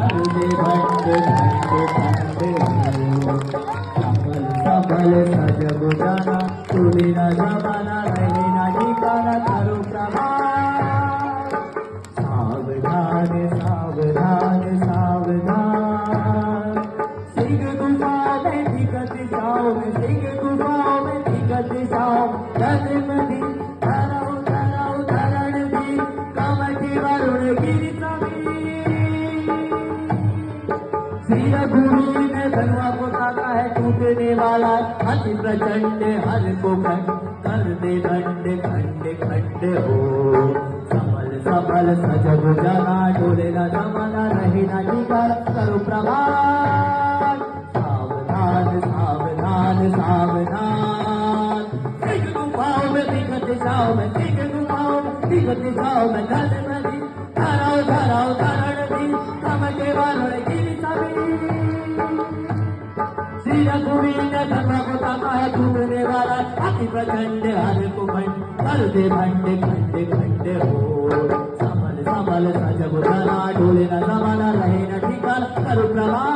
तुझे भंड भंड भंड संभल संभल सजग जाना तुझे न जमाना रहे न ठिकाना करो प्रभात सावधान सावधान सावधान सिंह गुफा में दिखत जाओ सिंह गुफा में दिखत जाओ नदी धराओ धराओ धरण भी कमटी वरुण गिरी श्री रघुवीर ने धनुआ को ताका है टूटने वाला अति प्रचंड हर को खंड कर दे खंड खंड खंड हो सबल सबल सजग जाना डोले न जमाना रहे न ठिकाना करो प्रभात सावधान सावधान सावधान सिंह गुफाओं में दिखत जाओ मैं सिंह गुफाओं में दिखत जाओ मैं धन नदी धराओ धराओ धरण दी कमटे वालों गिरी श्री रघुवीर ने धर्म को ताका है टूटने वाला अति प्रचंड हर को खंड कर दे खंड खंड खंड हो सबल सबल सजग जाना डोले न जमाना रहे न ठिकाना करो प्रभात